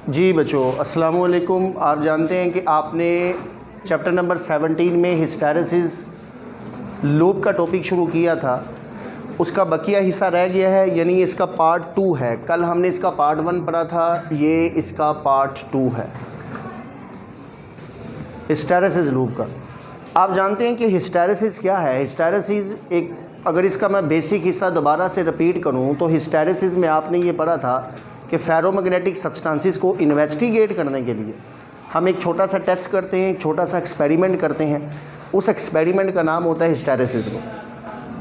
जी बच्चों, अस्सलाम वालेकुम। आप जानते हैं कि आपने चैप्टर नंबर 17 में हिस्टैरिसीस लूप का टॉपिक शुरू किया था, उसका बकिया हिस्सा रह गया है, यानी इसका पार्ट 2 है। कल हमने इसका पार्ट 1 पढ़ा था, ये इसका पार्ट 2 है हिस्टैरिसीस लूप का। आप जानते हैं कि हिस्टैरिसीस क्या है। हिस्टैरिसीस एक, अगर इसका मैं बेसिक हिस्सा दोबारा से रिपीट करूं तो हिस्टैरिसीस में आपने ये पढ़ा था कि फेरोमैग्नेटिक सब्सटेंसेस को इन्वेस्टिगेट करने के लिए हम एक छोटा सा टेस्ट करते हैं, एक छोटा सा एक्सपेरिमेंट करते हैं। उस एक्सपेरिमेंट का नाम होता है हिस्टैरिसीस।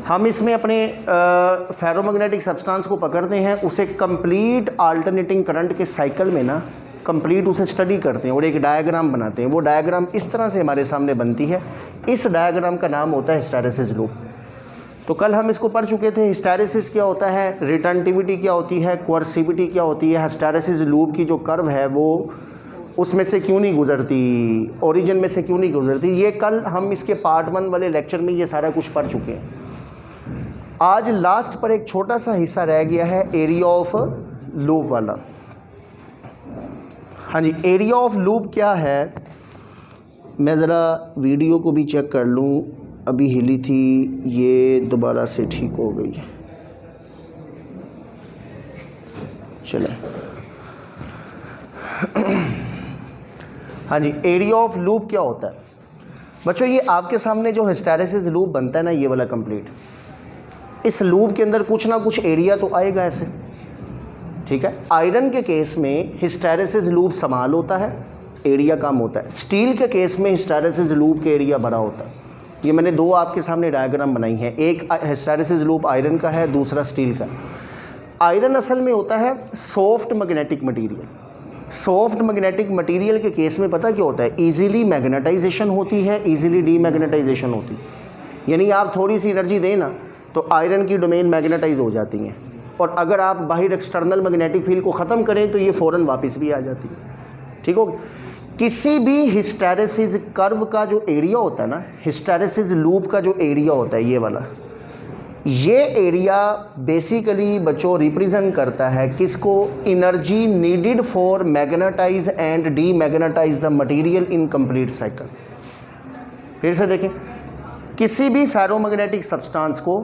हम इसमें अपने फेरोमैग्नेटिक सब्सटेंस को पकड़ते हैं, उसे कंप्लीट अल्टरनेटिंग करंट के साइकिल में ना कंप्लीट उसे स्टडी करते हैं और एक डायग्राम बनाते हैं। वो डायग्राम इस तरह से हमारे सामने बनती है। इस डायग्राम का नाम होता है हिस्टैरिसीस लूप। तो कल हम इसको पढ़ चुके थे। हिस्टैरिसीस क्या होता है, रिटर्निटिविटी क्या होती है, कोर्सिविटी क्या होती है, हिस्टैरिसीस लूप की जो कर्व है वो उसमें से क्यों नहीं गुजरती, ओरिजिन में से क्यों नहीं गुजरती, ये कल हम इसके पार्ट 1 वाले लेक्चर में ये सारा कुछ पढ़ चुके हैं। आज लास्ट पर एक छोटा सा हिस्सा रह गया है, एरिया ऑफ लूप वाला। हाँ जी, एरिया ऑफ लूप क्या है, मैं ज़रा वीडियो को भी चेक कर लूँ। अभी हिली थी, ये दोबारा से ठीक हो गई। चलें, हाँ जी, एरिया ऑफ लूप क्या होता है बच्चों। ये आपके सामने जो हिस्टैरिसीस लूप बनता है ना, ये वाला कंप्लीट, इस लूप के अंदर कुछ ना कुछ एरिया तो आएगा ऐसे, ठीक है। आयरन के केस में हिस्टैरिसीस लूप स्मॉल होता है, एरिया कम होता है। स्टील के केस में हिस्टैरिसीस लूप के एरिया बड़ा होता है। ये मैंने दो आपके सामने डायग्राम बनाई हैं, एक हिस्टैरिसीस लूप आयरन का है, दूसरा स्टील का। आयरन असल में होता है soft magnetic material. Soft magnetic material के केस में पता क्या होता है, इजीली मैग्नेटाइजेशन होती है, इजीली डीमैग्नेटाइजेशन होती है। यानी आप थोड़ी सी एनर्जी दें ना तो आयरन की डोमेन मैग्नेटाइज हो जाती हैं, और अगर आप बाहर एक्सटर्नल मैग्नेटिक फील्ड को ख़त्म करें तो ये फ़ौरन वापस भी आ जाती है, ठीक हो। किसी भी हिस्टैरिसीस कर्व का जो एरिया होता है ना, हिस्टैरिसीस लूप का जो एरिया होता है, ये वाला, ये एरिया बेसिकली बच्चों रिप्रेजेंट करता है किसको, energy needed for magnetise and demagnetise the material in complete cycle. फिर से देखें, किसी भी फेरोमैग्नेटिक सब्सटेंस को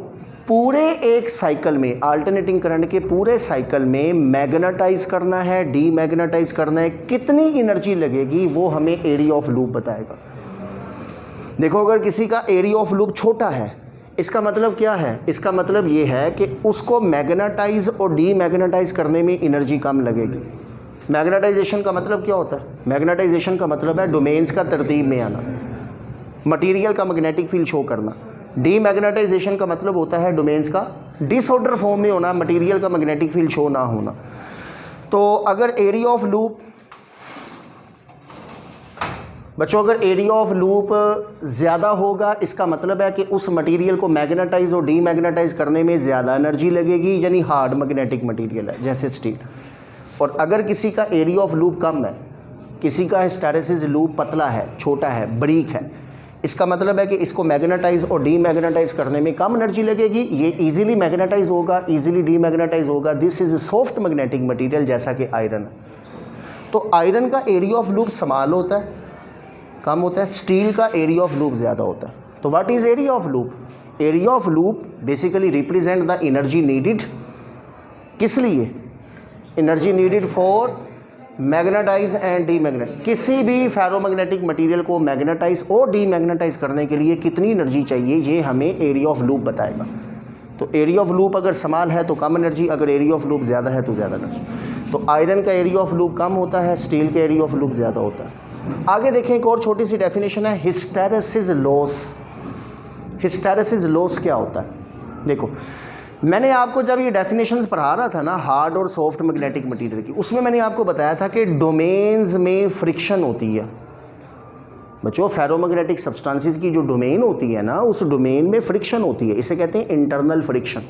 पूरे एक साइकिल में, अल्टरनेटिंग करंट के पूरे साइकिल में मैग्नेटाइज करना है, डीमैग्नेटाइज करना है, कितनी एनर्जी लगेगी वो हमें एरिया ऑफ लूप बताएगा। देखो, अगर किसी का एरिया ऑफ लूप छोटा है, इसका मतलब क्या है, इसका मतलब ये है कि उसको मैग्नेटाइज और डीमैग्नेटाइज करने में एनर्जी कम लगेगी। मैग्नेटाइजेशन का मतलब क्या होता है, मैग्नेटाइजेशन का मतलब है डोमेन्स का तरतीब में आना, मटेरियल का मैग्नेटिक फील्ड शो करना। डीमैग्नेटाइजेशन का मतलब होता है डोमेन्स का डिसऑर्डर फॉर्म में होना, मटेरियल का मैग्नेटिक फील्ड शो ना होना। तो अगर एरिया ऑफ लूप बच्चों, अगर एरिया ऑफ लूप ज़्यादा होगा, इसका मतलब है कि उस मटेरियल को मैग्नेटाइज और डीमैग्नेटाइज करने में ज़्यादा एनर्जी लगेगी, यानी हार्ड मैग्नेटिक मटेरियल है जैसे स्टील। और अगर किसी का एरिया ऑफ लूप कम है, किसी का हिस्टैरिसीस लूप पतला है, छोटा है, बारीक है, इसका मतलब है कि इसको मैग्नेटाइज और डीमैग्नेटाइज करने में कम एनर्जी लगेगी। ये इजीली मैग्नेटाइज होगा, इजीली डीमैग्नेटाइज होगा। This is soft magnetic material जैसा कि आयरन। तो आयरन का एरिया ऑफ लूप स्मॉल होता है, कम होता है। स्टील का एरिया ऑफ लूप ज़्यादा होता है। तो what is area of loop? Area of loop basically represent the energy needed, किस लिए, energy needed for magnetise and demagnetise. किसी भी फेरोमैग्नेटिक मटेरियल को मैग्नेटाइज और डीमैग्नेटाइज करने के लिए कितनी एनर्जी चाहिए, ये हमें एरिया ऑफ लूप बताएगा। तो एरिया ऑफ लूप अगर समान है तो कम एनर्जी, अगर एरिया ऑफ लूप ज़्यादा है तो ज़्यादा एनर्जी। तो आयरन का एरिया ऑफ लूप कम होता है, स्टील का एरिया ऑफ लूप ज़्यादा होता है। आगे देखें, एक और छोटी सी डेफिनेशन है, हिस्टैरिसीस लॉस। हिस्टैरिसीस लॉस क्या होता है? देखो, मैंने आपको जब ये डेफिनेशंस पढ़ा रहा था ना, हार्ड और सॉफ्ट मैग्नेटिक मटेरियल की, उसमें मैंने आपको बताया था कि डोमेन्स में फ्रिक्शन होती है। बच्चों, फेरोमैग्नेटिक सब्सटेंसेस की जो डोमेन होती है ना, उस डोमेन में फ्रिक्शन होती है, इसे कहते हैं internal friction.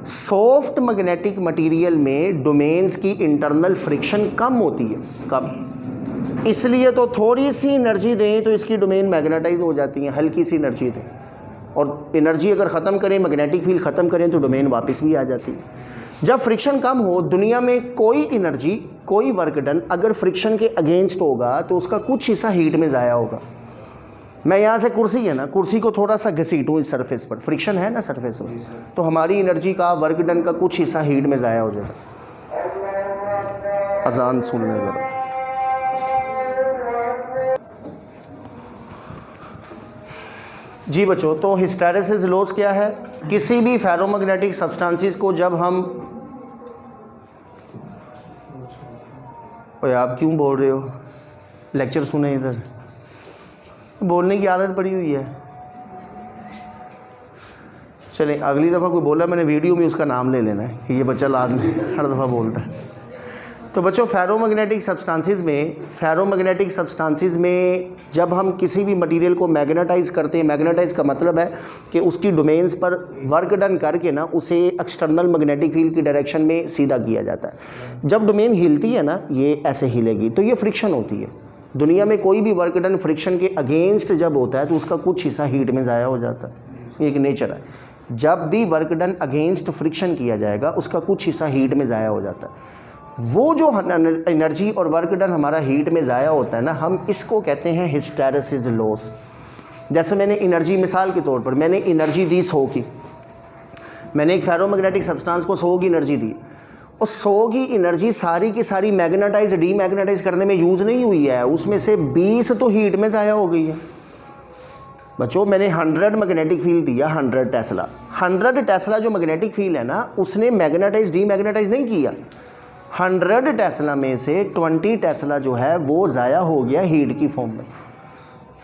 Soft magnetic material में डोमेन्स की इंटरनल फ्रिक्शन कम होती है, कम। इसलिए तो थोड़ी सी एनर्जी दें तो इसकी डोमेन मैग्नेटाइज हो जाती है, हल्की सी एनर्जी दें, और एनर्जी अगर ख़त्म करें, मैग्नेटिक फील्ड ख़त्म करें तो डोमेन वापस भी आ जाती है। जब फ्रिक्शन कम हो, दुनिया में कोई एनर्जी, कोई वर्क डन अगर फ्रिक्शन के अगेंस्ट होगा तो उसका कुछ हिस्सा हीट में ज़ाया होगा। मैं यहाँ से कुर्सी है ना, कुर्सी को थोड़ा सा घसीटूँ इस सरफेस पर, फ्रिक्शन है ना सरफेस पर, तो हमारी एनर्जी का, वर्क डन का कुछ हिस्सा हीट में ज़ाया हो जाएगा। अजान सुनने ज़रा। जी बच्चों, तो हिस्टैरिसीस लॉस क्या है? किसी भी फेरोमैग्नेटिक सब्सटेंसेस को जब हम, ओए आप क्यों बोल रहे हो? लेक्चर सुने इधर, बोलने की आदत पड़ी हुई है। चलिए अगली दफ़ा कोई बोला मैंने वीडियो में उसका नाम ले लेना है कि ये बच्चा लाद में हर दफ़ा बोलता है। तो बच्चों फेरोमैग्नेटिक सब्सटेंसेस में जब हम किसी भी मटेरियल को मैग्नेटाइज करते हैं, मैग्नेटाइज का मतलब है कि उसकी डोमेन्स पर वर्क डन करके ना उसे एक्सटर्नल मैग्नेटिक फील्ड की डायरेक्शन में सीधा किया जाता है। जब डोमेन हिलती है ना, ये ऐसे हिलेगी, तो ये फ्रिक्शन होती है। दुनिया में कोई भी वर्क डन फ्रिक्शन के अगेंस्ट जब होता है तो उसका कुछ हिस्सा हीट में ज़ाया हो जाता है, ये एक नेचर है। जब भी वर्क डन अगेंस्ट फ्रिक्शन किया जाएगा उसका कुछ हिस्सा हीट में ज़ाया हो जाता है। वो जो एनर्जी और वर्क डन हमारा हीट में ज़ाया होता है ना, हम इसको कहते हैं हिस्टैरिसीस लॉस। जैसे मैंने एनर्जी, मिसाल के तौर पर मैंने एनर्जी दी 100 की, मैंने एक फेरोमैग्नेटिक सब्सटेंस को 100 की एनर्जी दी, और 100 की एनर्जी सारी की सारी मैग्नेटाइज डीमैग्नेटाइज करने में यूज़ नहीं हुई है, उसमें से 20 तो हीट में ज़ाया हो गई है। बच्चों मैंने 100 मैग्नेटिक फील्ड दिया, 100 टेस्ला, 100 टेस्ला जो मैग्नेटिक फील्ड है ना, उसने मैग्नेटाइज डीमैग्नेटाइज नहीं किया। 100 टेस्ला में से 20 टेस्ला जो है वो ज़ाया हो गया हीट की फॉर्म में।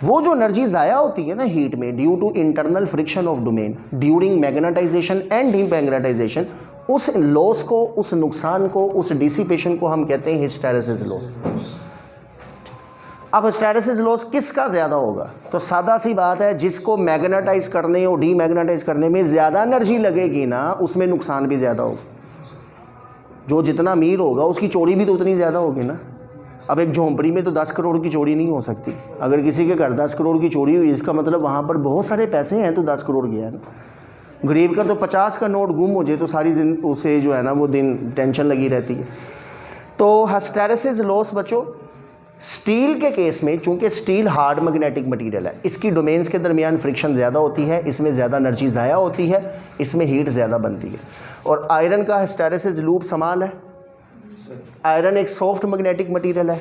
वो जो एनर्जी ज़ाया होती है ना हीट में, due to internal friction of domain during magnetisation and demagnetisation, उस लॉस को, उस नुकसान को, उस डिसिपेशन को हम कहते हैं हिस्टैरिसीस लॉस। अब हिस्टैरिसीस लॉस किसका ज़्यादा होगा? तो सादा सी बात है, जिसको मैग्नेटाइज करने और डीमैग्नेटाइज करने में ज़्यादा एनर्जी लगेगी ना, उसमें नुकसान भी ज़्यादा होगा। जो जितना अमीर होगा उसकी चोरी भी तो उतनी ज़्यादा होगी ना। अब एक झोंपड़ी में तो 10 करोड़ की चोरी नहीं हो सकती। अगर किसी के घर 10 करोड़ की चोरी हुई, इसका मतलब वहाँ पर बहुत सारे पैसे हैं, तो 10 करोड़ गया है ना। गरीब का तो 50 का नोट गुम हो जाए तो सारी दिन उसे जो है ना वो दिन टेंशन लगी रहती है। तो हिस्टैरिसीस लॉस बच्चों, स्टील के केस में, चूंकि स्टील हार्ड मैग्नेटिक मटेरियल है, इसकी डोमेन्स के दरमियान फ्रिक्शन ज़्यादा होती है, इसमें ज़्यादा एनर्जी ज़ाया होती है, इसमें हीट ज़्यादा बनती है। और आयरन का हिस्टैरिसीस लूप समाल है। आयरन एक सॉफ्ट मैग्नेटिक मटेरियल है,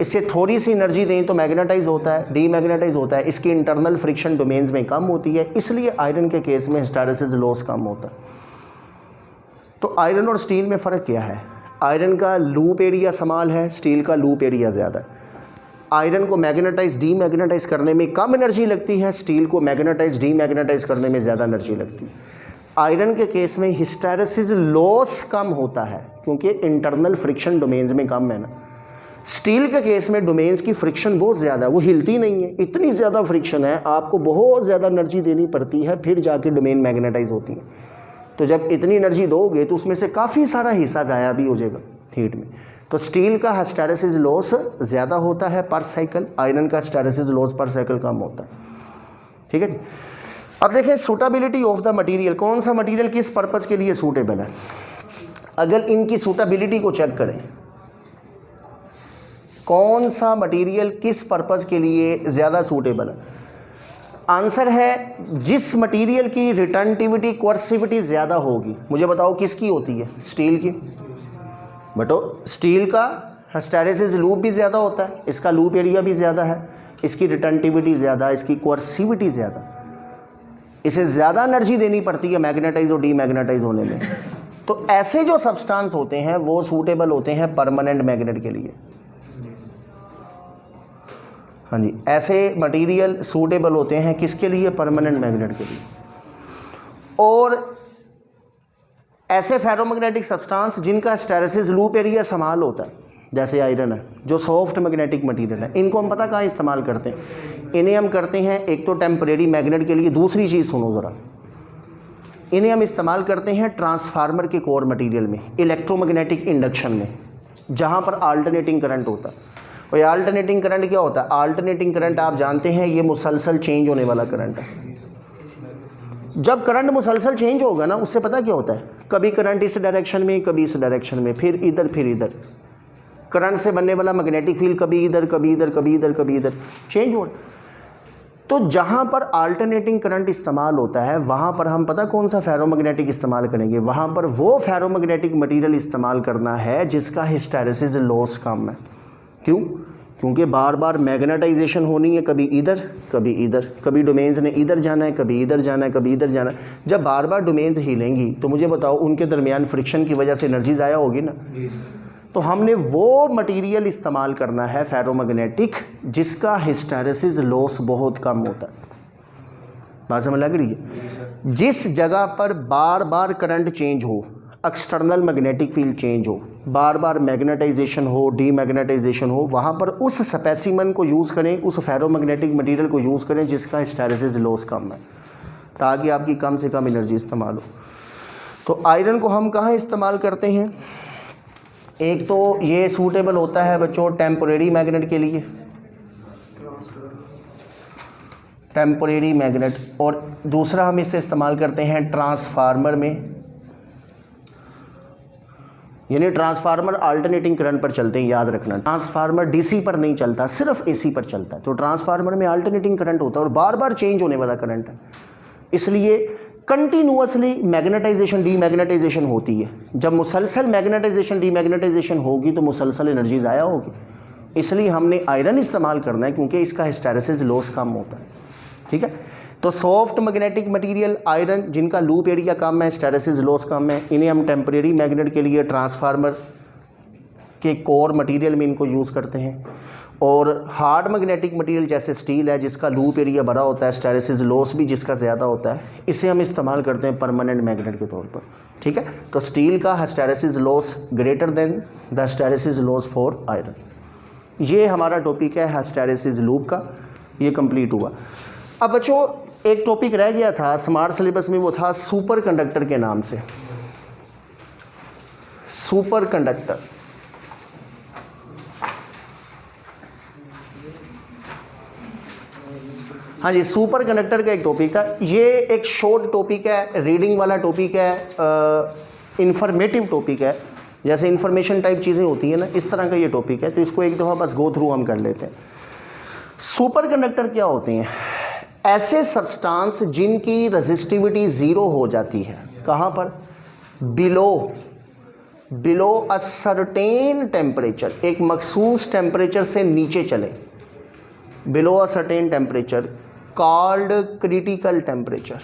इससे थोड़ी सी एनर्जी दें तो मैग्नेटाइज होता है, डीमैग्नेटाइज होता है, इसकी इंटरनल फ्रिक्शन डोमेन्स में कम होती है, इसलिए आयरन के केस में हिस्टैरिसीस लॉस कम होता है। तो आयरन और स्टील में फ़र्क क्या है? आयरन का लूप एरिया समाल है, स्टील का लूप एरिया ज़्यादा है। आयरन को मैग्नेटाइज डीमैग्नेटाइज करने में कम एनर्जी लगती है, स्टील को मैग्नेटाइज डीमैग्नेटाइज करने में ज़्यादा एनर्जी लगती है। आयरन के केस में हिस्टैरिसीस लॉस कम होता है क्योंकि इंटरनल फ्रिक्शन डोमेन्स में कम है ना। स्टील के केस में डोमेन्स की फ्रिक्शन बहुत ज़्यादा है, वो हिलती नहीं है, इतनी ज़्यादा फ्रिक्शन है, आपको बहुत ज़्यादा एनर्जी देनी पड़ती है, फिर जाके डोमेन मैग्नेटाइज होती है। तो जब इतनी एनर्जी दोगे तो उसमें से काफ़ी सारा हिस्सा ज़ाया भी हो जाएगा हीट में। तो स्टील का हिस्टैरिसीस लॉस ज़्यादा होता है पर साइकिल, आयरन का हिस्टैरिसीस लॉस पर साइकिल कम होता है। ठीक है जी। अब देखें सूटेबिलिटी ऑफ द मटेरियल, कौन सा मटेरियल किस पर्पज़ के लिए सूटेबल है। अगर इनकी सूटेबिलिटी को चेक करें, कौन सा मटेरियल किस पर्पज़ के लिए ज़्यादा सूटेबल है, आंसर है जिस मटेरियल की रिटर्निविटी, कोर्सिविटी ज़्यादा होगी। मुझे बताओ किसकी होती है? स्टील की। बटो स्टील का हिस्टैरिसीस लूप भी ज़्यादा होता है, इसका लूप एरिया भी ज़्यादा है, इसकी रिटर्निविटी ज़्यादा, इसकी कोर्सिविटी ज़्यादा, इसे ज़्यादा एनर्जी देनी पड़ती है मैग्नेटाइज और डीमैग्नेटाइज होने में। तो ऐसे जो सब्सटेंस होते हैं वो सूटेबल होते हैं परमानेंट मैग्नेट के लिए। हाँ जी, ऐसे मटेरियल सूटेबल होते हैं किसके लिए? परमानेंट मैग्नेट के लिए। और ऐसे फेरोमैग्नेटिक सब्सटेंस जिनका हिस्टैरिसीस लूप एरिया समाल होता है, जैसे आयरन है जो सॉफ्ट मैग्नेटिक मटेरियल है, इनको हम पता कहाँ इस्तेमाल करते हैं? इन्हें हम करते हैं एक तो टेम्परेरी मैग्नेट के लिए, दूसरी चीज़ सुनो ज़रा, इन्हें हम इस्तेमाल करते हैं ट्रांसफार्मर के कोर मटेरियल में, इलेक्ट्रोमैग्नेटिक इंडक्शन में, जहाँ पर अल्टरनेटिंग करंट होता है। और ये अल्टरनेटिंग करंट क्या होता है? अल्टरनेटिंग करंट आप जानते हैं ये मुसलसल चेंज होने वाला करंट है। जब करंट मुसलसल चेंज होगा ना, उससे पता क्या होता है, कभी करंट इस डायरेक्शन में, कभी इस डायरेक्शन में, फिर इधर फिर इधर, करंट से बनने वाला मैग्नेटिक फील्ड कभी इधर कभी इधर कभी इधर कभी इधर चेंज हो। तो जहाँ पर अल्टरनेटिंग करंट इस्तेमाल होता है वहाँ पर हम पता कौन सा फेरोमैग्नेटिक इस्तेमाल करेंगे, वहाँ पर वो फेरोमैग्नेटिक मटेरियल इस्तेमाल करना है जिसका हिस्टैरिसीस लॉस कम है। क्यों? क्योंकि बार बार मैग्नेटाइजेशन होनी है, कभी इधर कभी इधर, कभी डोमेन्स ने इधर जाना है, कभी इधर जाना है, कभी इधर जाना है। जब बार बार डोमेन्स हिलेंगी तो मुझे बताओ उनके दरमियान फ्रिक्शन की वजह से एनर्जी ज़ाया होगी ना। तो हमने वो मटेरियल इस्तेमाल करना है फेरोमैग्नेटिक जिसका हिस्टैरिसीस लॉस बहुत कम होता है। बात समझ लग रही है? जिस जगह पर बार बार करंट चेंज हो, एक्सटर्नल मैग्नेटिक फील्ड चेंज हो, बार बार मैग्नेटाइजेशन हो, डीमैग्नेटाइजेशन हो, वहाँ पर उस स्पेसिमन को यूज़ करें, उस फेरोमैग्नेटिक मटेरियल को यूज़ करें जिसका हिस्टैरिसीस लॉस कम है, ताकि आपकी कम से कम एनर्जी इस्तेमाल हो। तो आयरन को हम कहाँ इस्तेमाल करते हैं? एक तो ये सूटेबल होता है बच्चों टेम्पोरेरी मैग्नेट के लिए, टेम्पोरेरी मैग्नेट, और दूसरा हम इसे इस्तेमाल करते हैं ट्रांसफार्मर में, यानी ट्रांसफार्मर अल्टरनेटिंग करंट पर चलते हैं। याद रखना, ट्रांसफार्मर डीसी पर नहीं चलता, सिर्फ एसी पर चलता है। तो ट्रांसफार्मर में अल्टरनेटिंग करंट होता है और बार बार चेंज होने वाला करंट है, इसलिए कंटिन्यूअसली मैग्नेटाइजेशन डीमैग्नेटाइजेशन होती है। जब मुसलसल मैग्नेटाइजेशन डीमैग्नेटाइजेशन होगी तो मुसलसल एनर्जी ज़ाया होगी, इसलिए हमने आयरन इस्तेमाल करना है क्योंकि इसका हिस्टैरिसीस लॉस कम होता है। ठीक है, तो सॉफ्ट मैग्नेटिक मटेरियल आयरन जिनका लूप एरिया कम है, हिस्टैरिसीस लॉस कम है, इन्हें हम टेम्परेरी मैग्नेट के लिए ट्रांसफार्मर के कोर मटेरियल में इनको यूज़ करते हैं। और हार्ड मैग्नेटिक मटेरियल जैसे स्टील है जिसका लूप एरिया बड़ा होता है, हिस्टैरिसीस लॉस भी जिसका ज़्यादा होता है, इसे हम इस्तेमाल करते हैं परमानेंट मैग्नेट के तौर पर। ठीक है, तो स्टील का hysteresis loss greater than the hysteresis loss for iron. ये हमारा टॉपिक है हिस्टैरिसीस लूप का, ये कंप्लीट हुआ। अब बच्चों एक टॉपिक रह गया था स्मार्ट सिलेबस में, वो था सुपर कंडक्टर के नाम से। सुपर कंडक्टर, हाँ जी, सुपर कंडक्टर का एक टॉपिक था। ये एक शॉर्ट टॉपिक है, रीडिंग वाला टॉपिक है, इंफॉर्मेटिव टॉपिक है, जैसे इंफॉर्मेशन टाइप चीज़ें होती हैं ना, इस तरह का ये टॉपिक है। तो इसको एक दफ़ा बस गो थ्रू हम कर लेते हैं। सुपर कंडक्टर क्या होते हैं? ऐसे सब्सटेंस जिनकी रेजिस्टिविटी ज़ीरो हो जाती है। कहाँ पर? बिलो अ सर्टेन टेम्परेचर, एक मखसूस टेम्परेचर से नीचे चले, below a certain temperature called critical temperature,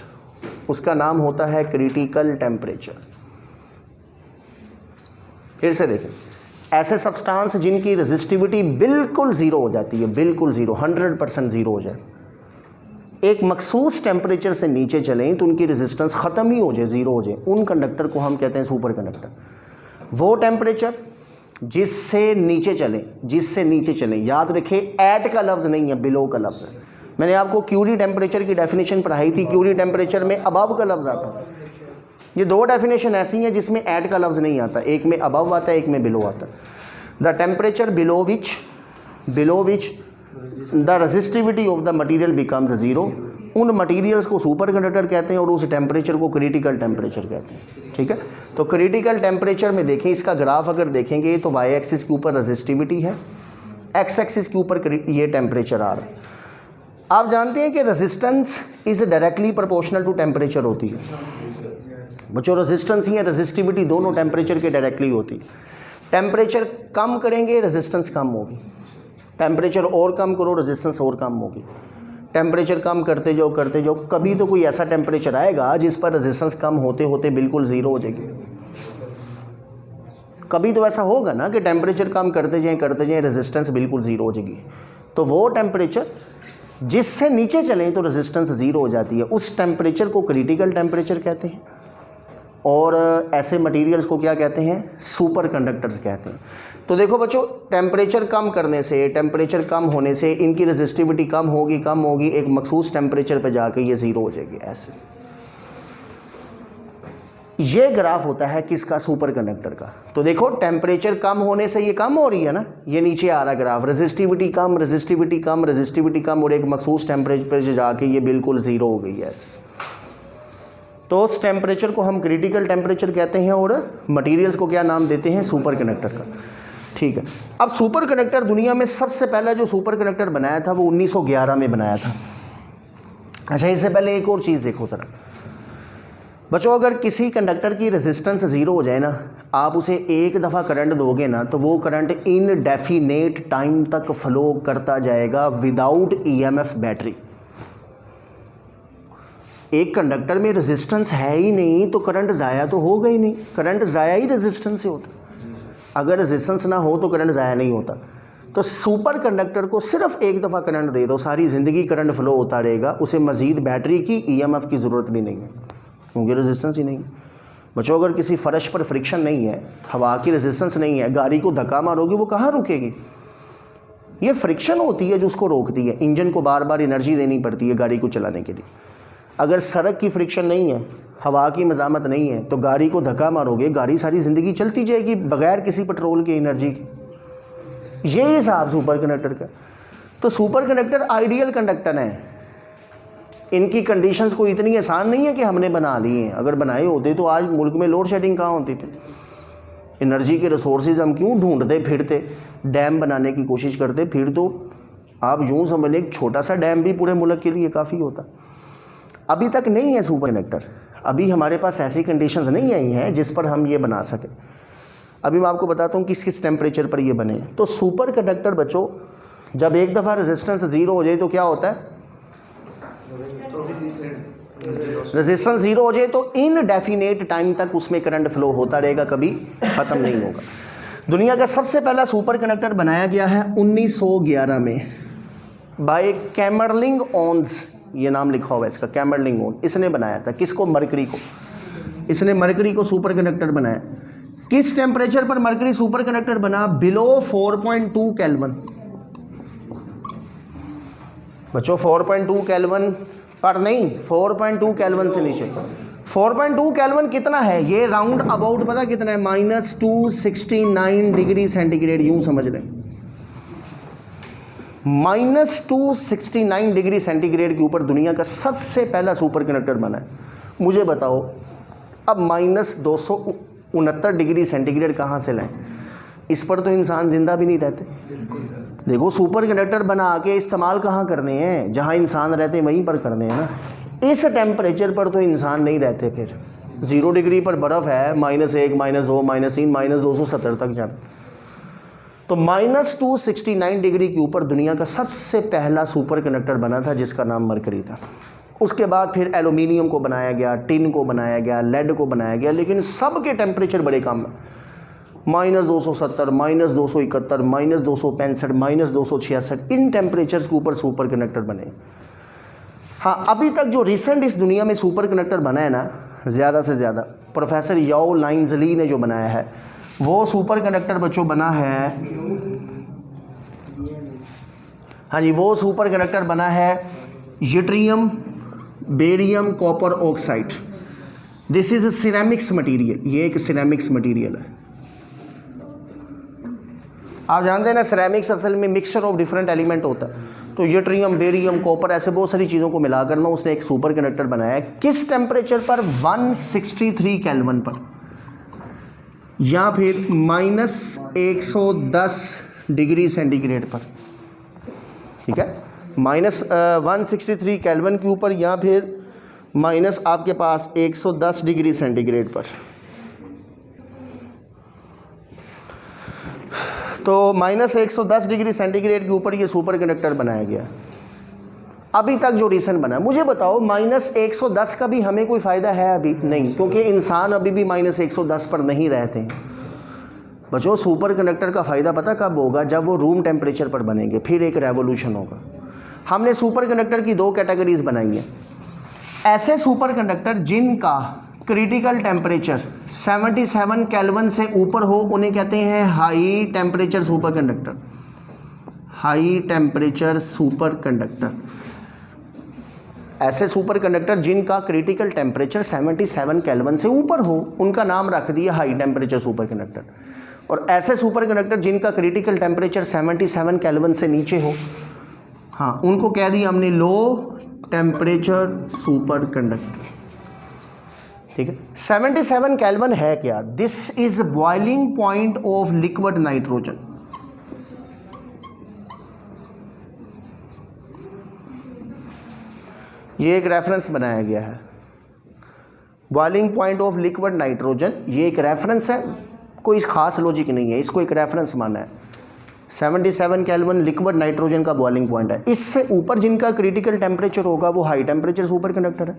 उसका नाम होता है क्रिटिकल टेम्परेचर। फिर से देखें, ऐसे सब्सटेंस जिनकी रेजिस्टिविटी बिल्कुल ज़ीरो हो जाती है, बिल्कुल ज़ीरो, 100% ज़ीरो हो जाए, एक मखसूस टेम्परेचर से नीचे चलें तो उनकी रेजिस्टेंस ख़त्म ही हो जाए, ज़ीरो हो जाए, उन कंडक्टर को हम कहते हैं सुपर कंडक्टर। वो टेम्परेचर जिससे नीचे चलें, याद रखें एट का लफ्ज़ नहीं है, बिलो का लफ्ज़ है। मैंने आपको क्यूरी टेम्परेचर की डेफिनेशन पढ़ाई थी, क्यूरी टेम्परेचर में अबव का लफ्ज़ आता है। ये दो डेफिनेशन ऐसी हैं जिसमें एट का लफ्ज़ नहीं आता, एक में अबव आता है, एक में बिलो आता है। The temperature below which the resistivity of the material becomes zero, उन मटीरियल्स को सुपर कंडक्टर कहते हैं और उस टेम्परेचर को क्रिटिकल टेम्परेचर कहते हैं। ठीक है, तो क्रिटिकल टेम्परेचर में देखें, इसका ग्राफ अगर देखेंगे तो वाई एक्सिस के ऊपर रेजिस्टिविटी है, एक्स एक्सिस के ऊपर ये टेम्परेचर आ रहा है। आप जानते हैं कि resistance is directly proportional to temperature होती है बच्चों। रेजिस्टेंस या रेजिस्टिविटी दोनों टेम्परेचर के डायरेक्टली होती है। टेम्परेचर कम करेंगे रेजिस्टेंस कम होगी, टेम्परेचर और कम करो रेजिस्टेंस और कम होगी। टेम्परेचर कम करते जाओ, कभी तो कोई ऐसा टेम्परेचर आएगा जिस पर रेजिस्टेंस कम होते होते बिल्कुल ज़ीरो हो जाएगी। कभी तो ऐसा होगा ना कि टेम्परेचर कम करते जाएं रेजिस्टेंस बिल्कुल ज़ीरो हो जाएगी। तो वो टेम्परेचर जिससे नीचे चलें तो रेजिस्टेंस ज़ीरो हो जाती है, उस टेम्परेचर को क्रिटिकल टेम्परेचर कहते हैं। और ऐसे मटेरियल्स को क्या कहते हैं? सुपर कंडक्टर्स कहते हैं। तो देखो बच्चों, टेम्परेचर कम करने से, टेम्परेचर कम होने से इनकी रेजिस्टिविटी कम होगी, एक मखसूस टेम्परेचर पे जाके ये ज़ीरो हो जाएगी। ऐसे ये ग्राफ होता है किसका? सुपर कंडक्टर का। तो देखो टेम्परेचर कम होने से ये कम हो रही है ना, ये नीचे आ रहा ग्राफ, रेजिस्टिविटी कम और एक मखसूस टेम्परेचर पे जाके ये बिल्कुल ज़ीरो हो गई है। ऐसे तो उस टेम्परेचर को हम क्रिटिकल टेम्परेचर कहते हैं और मटेरियल्स को क्या नाम देते हैं, सुपर कंडक्टर का। ठीक है, अब सुपर कंडक्टर दुनिया में सबसे पहला जो सुपर कंडक्टर बनाया था वो 1911 में बनाया था। अच्छा, इससे पहले एक और चीज़ देखो ज़रा बच्चों, अगर किसी कंडक्टर की रेजिस्टेंस ज़ीरो हो जाए ना, आप उसे एक दफ़ा करंट दोगे ना तो वो करंट इनडेफिनेट टाइम तक फ्लो करता जाएगा विदाउट ईएमएफ बैटरी। एक कंडक्टर में रेजिस्टेंस है ही नहीं तो करंट ज़ाया तो होगा ही नहीं, करंट ज़ाया ही रेजिस्टेंस से होता, अगर रेजिस्टेंस ना हो तो करंट ज़ाया नहीं होता। तो सुपर कंडक्टर को सिर्फ एक दफ़ा करंट दे दो, सारी ज़िंदगी करंट फ्लो होता रहेगा, उसे मज़ीद बैटरी की ईएमएफ की ज़रूरत भी नहीं है क्योंकि रेजिस्टेंस ही नहीं है। बच्चों, अगर किसी फर्श पर फ्रिक्शन नहीं है, हवा की रेजिस्टेंस नहीं है, गाड़ी को धक्का मारोगे वो कहाँ रुकेगी? ये फ्रिक्शन होती है जो उसको रोकती है, इंजन को बार बार एनर्जी देनी पड़ती है गाड़ी को चलाने के लिए। अगर सड़क की फ्रिक्शन नहीं है, हवा की मज़ामत नहीं है, तो गाड़ी को धक्का मारोगे, गाड़ी सारी ज़िंदगी चलती जाएगी बगैर किसी पेट्रोल की एनर्जी की। ये हिसाब सुपर कंडक्टर का। तो सुपर कंडक्टर आइडियल कंडक्टर हैं, इनकी कंडीशंस कोई इतनी आसान नहीं है कि हमने बना ली हैं। अगर बनाए होते तो आज मुल्क में लोड शेडिंग कहाँ होती थी? एनर्जी के रिसोर्सेज हम क्यों ढूंढते फिरते, डैम बनाने की कोशिश करते, फिर तो आप यूँ समझ लें एक छोटा सा डैम भी पूरे मुल्क के लिए काफ़ी होता। अभी तक नहीं है सुपर कंडक्टर, अभी हमारे पास ऐसी कंडीशंस नहीं आई हैं जिस पर हम ये बना सकें। अभी मैं आपको बताता हूँ किस किस टेम्परेचर पर ये बने। तो सुपर कंडक्टर बच्चों, जब एक दफ़ा रेजिस्टेंस ज़ीरो हो जाए तो क्या होता है? रेजिस्टेंस ज़ीरो हो जाए तो इनडेफिनेट टाइम तक उसमें करंट फ्लो होता रहेगा, कभी ख़त्म नहीं होगा। दुनिया का सबसे पहला सुपर कंडक्टर बनाया गया है 1911 में बाय कैमरलिंग ओन्स, ये नाम लिखा हुआ है इसका, कैमरलिंग ओन। इसने बनाया था किसको? मरकरी को। इसने मरकरी को सुपर कंडक्टर बनाया। किस टेम्परेचर पर मरकरी सुपर कंडक्टर बना? Below 4.2 kelvin. बच्चों 4.2 केल्विन पर नहीं, 4.2 केल्विन से नीचे। 4.2 केल्विन कितना है? ये राउंड अबाउट पता कितना है? -269 डिग्री सेंटीग्रेड, यूं समझ लें -269 डिग्री सेंटीग्रेड के ऊपर दुनिया का सबसे पहला सुपर कंडक्टर बना है। मुझे बताओ अब -269 डिग्री सेंटीग्रेड कहाँ से लाएं? इस पर तो इंसान जिंदा भी नहीं रहते। देखो सुपर कंडक्टर बना के इस्तेमाल कहाँ करने हैं? जहाँ इंसान रहते हैं वहीं पर करने हैं ना। इस टेम्परेचर पर तो इंसान नहीं रहते। फिर 0 डिग्री पर बर्फ़ है, -1 -2 -3 -270 तक जाना। तो -269 डिग्री के ऊपर दुनिया का सबसे पहला सुपर कंडक्टर बना था जिसका नाम मरकरी था। उसके बाद फिर एल्यूमिनियम को बनाया गया, टिन को बनाया गया, लेड को बनाया गया, लेकिन सब के टेम्परेचर बड़े कम है। -270, -271, -265, -266, इन टेम्परेचर्स के ऊपर सुपर कंडक्टर बने। हाँ, अभी तक जो रिसेंट इस दुनिया में सुपर कंडक्टर बना है ना, ज़्यादा से ज़्यादा प्रोफेसर याओ लाइंजली ने जो बनाया है, वो सुपर कंडक्टर बच्चों बना है, हाँ जी, वो सुपर कंडक्टर बना है yttrium barium copper oxide. This is ceramics material, ये एक सिरेमिक्स मटेरियल है। आप जानते हैं ना सिरेमिक्स असल में मिक्सचर ऑफ डिफरेंट एलिमेंट होता है। तो यूट्रियम बेरियम कॉपर ऐसे बहुत सारी चीज़ों को मिलाकर ना उसने एक सुपर कंडक्टर बनाया है। किस टेम्परेचर पर? 163 केल्विन पर, या फिर -110 डिग्री सेंटीग्रेड पर। ठीक है, -163 केल्विन के ऊपर, या फिर माइनस आपके पास 110 डिग्री सेंटीग्रेड पर। तो -110 डिग्री सेंटीग्रेड के ऊपर ये सुपर कंडक्टर बनाया गया अभी तक जो रिसेंट बना है। मुझे बताओ -110 का भी हमें कोई फ़ायदा है? अभी नहीं, क्योंकि इंसान अभी भी -110 पर नहीं रहते हैं। बच्चों सुपर कंडक्टर का फ़ायदा पता कब होगा? जब वो रूम टेम्परेचर पर बनेंगे, फिर एक रेवोल्यूशन होगा। हमने सुपर कंडक्टर की 2 कैटेगरीज बनाई हैं। ऐसे सुपर कंडक्टर जिनका क्रिटिकल टेम्परेचर 77 केल्विन से ऊपर हो, उन्हें कहते हैं high temperature super conductor. High temperature super conductor, ऐसे सुपर कंडक्टर जिनका क्रिटिकल टेम्परेचर 77 केल्विन से ऊपर हो, उनका नाम रख दिया हाई टेम्परेचर सुपर कंडक्टर। और ऐसे सुपर कंडक्टर जिनका क्रिटिकल टेम्परेचर 77 केल्विन से नीचे हो, हाँ, उनको कह दिया हमने लो टेम्परेचर सुपर कंडक्टर। ठीक है। 77 केल्विन है क्या? This is boiling point of liquid nitrogen. ये एक रेफरेंस बनाया गया है, boiling point of liquid nitrogen. ये एक रेफरेंस है, कोई खास लॉजिक नहीं है, इसको एक रेफरेंस माना है। 77 केल्विन लिक्विड नाइट्रोजन का बॉइलिंग पॉइंट है। इससे ऊपर जिनका क्रिटिकल टेम्परेचर होगा वो हाई टेम्परेचर सुपर कंडक्टर है,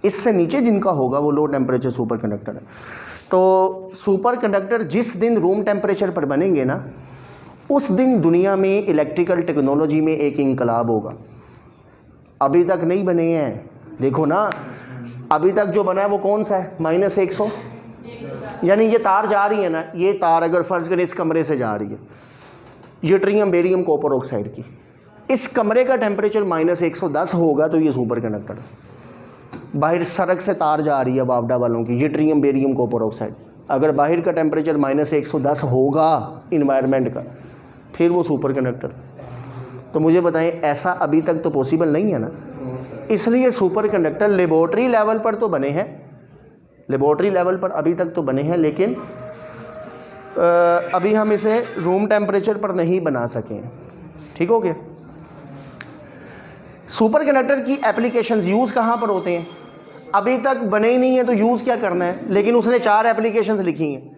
इससे नीचे जिनका होगा वो लो टेम्परेचर सुपर कंडक्टर है। तो सुपर कंडक्टर जिस दिन रूम टेम्परेचर पर बनेंगे ना, उस दिन दुनिया में इलेक्ट्रिकल टेक्नोलॉजी में एक इंकलाब होगा। अभी तक नहीं बने हैं, देखो ना, अभी तक जो बना है वो कौन सा है? -100। यानी ये तार जा रही है ना, ये तार अगर फर्ज करें इस कमरे से जा रही है, यूट्रियम बेरियम कॉपर ऑक्साइड की, इस कमरे का टेम्परेचर -110 होगा तो ये सुपर कंडक्टर है। बाहर सड़क से तार जा रही है वापडा वालों की, यूट्रियम बेरियम कॉपर ऑक्साइड, अगर बाहर का टेम्परेचर -110 होगा इन्वायरमेंट का, फिर वो सुपर कंडक्टर। तो मुझे बताएं, ऐसा अभी तक तो पॉसिबल नहीं है ना, इसलिए सुपर कंडक्टर लेबोरेटरी लेवल पर तो बने हैं, लेबोरेटरी लेवल पर अभी तक तो बने हैं, लेकिन अभी हम इसे रूम टेम्परेचर पर नहीं बना सके। ठीक हो गया। सुपर कंडक्टर की एप्लीकेशंस यूज़ कहाँ पर होते हैं? अभी तक बने ही नहीं है तो यूज़ क्या करना है, लेकिन उसने 4 एप्लीकेशंस लिखी हैं।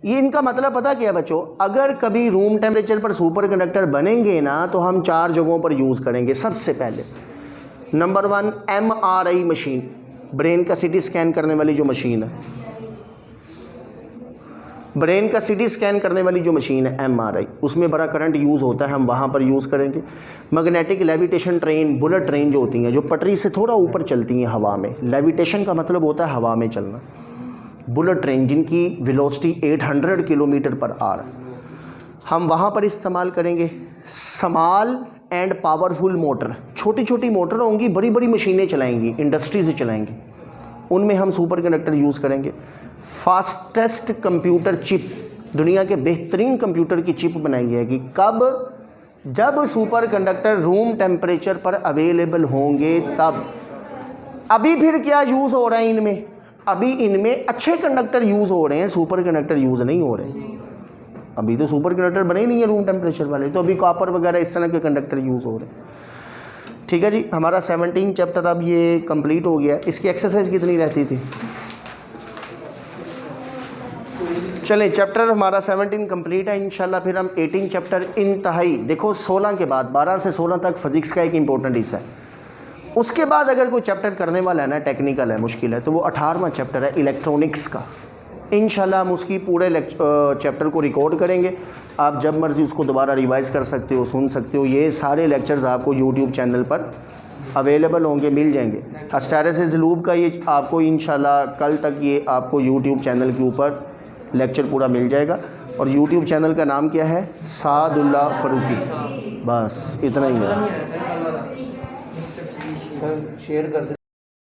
ये इनका मतलब पता क्या है बच्चों, अगर कभी रूम टेम्परेचर पर सुपर कंडक्टर बनेंगे ना तो हम 4 जगहों पर यूज़ करेंगे। सबसे पहले नंबर 1 MRI मशीन, ब्रेन का CT स्कैन करने वाली जो मशीन है, ब्रेन का CT स्कैन करने वाली जो मशीन है MRI, उसमें बड़ा करंट यूज़ होता है, हम वहाँ पर यूज़ करेंगे। Magnetic levitation train, bullet train जो होती हैं, जो पटरी से थोड़ा ऊपर चलती हैं हवा में, लेविटेशन का मतलब होता है हवा में चलना। बुलेट ट्रेन जिनकी वेलोसिटी 800 किलोमीटर पर आवर, हम वहाँ पर इस्तेमाल करेंगे। स्मॉल एंड पावरफुल मोटर, छोटी छोटी मोटर होंगी, बड़ी बड़ी मशीनें चलाएंगी, इंडस्ट्री से चलाएंगी, उनमें हम सुपर कंडक्टर यूज़ करेंगे। फास्टेस्ट कंप्यूटर चिप, दुनिया के बेहतरीन कंप्यूटर की चिप बनाई जाएगी कब? जब सुपर कंडक्टर रूम टेम्परेचर पर अवेलेबल होंगे तब। अभी फिर क्या यूज़ हो रहा है इनमें? अभी इनमें अच्छे कंडक्टर यूज़ हो रहे हैं, सुपर कंडक्टर यूज़ नहीं हो रहे। अभी तो सुपर कंडक्टर बने ही नहीं है रूम टेम्परेचर वाले, तो अभी कॉपर वगैरह इस तरह के कंडक्टर यूज़ हो रहे हैं। ठीक है जी, हमारा 17 चैप्टर अब ये कंप्लीट हो गया। इसकी एक्सरसाइज कितनी रहती थी? चलें, चैप्टर हमारा 17 कंप्लीट है। इंशाल्लाह फिर हम 18 चैप्टर इंतहाई, देखो 16 के बाद 12 से 16 तक फिज़िक्स का एक इंपॉर्टेंट हिस्सा है। उसके बाद अगर कोई चैप्टर करने वाला है ना, टेक्निकल है, मुश्किल है, तो वो 18वां चैप्टर है इलेक्ट्रॉनिक्स का। इंशाल्लाह हम उसकी पूरे चैप्टर को रिकॉर्ड करेंगे, आप जब मर्ज़ी उसको दोबारा रिवाइज़ कर सकते हो, सुन सकते हो। ये सारे लेक्चर्स आपको यूट्यूब चैनल पर अवेलेबल होंगे, मिल जाएंगे। हिस्टैरिसीस लूप का ये आपको इंशाल्लाह कल तक ये आपको यूट्यूब चैनल के ऊपर लेक्चर पूरा मिल जाएगा। और यूट्यूब चैनल का नाम क्या है? सादुल्ला फ़ारूकी। बस इतना ही है। शेयर कर दे।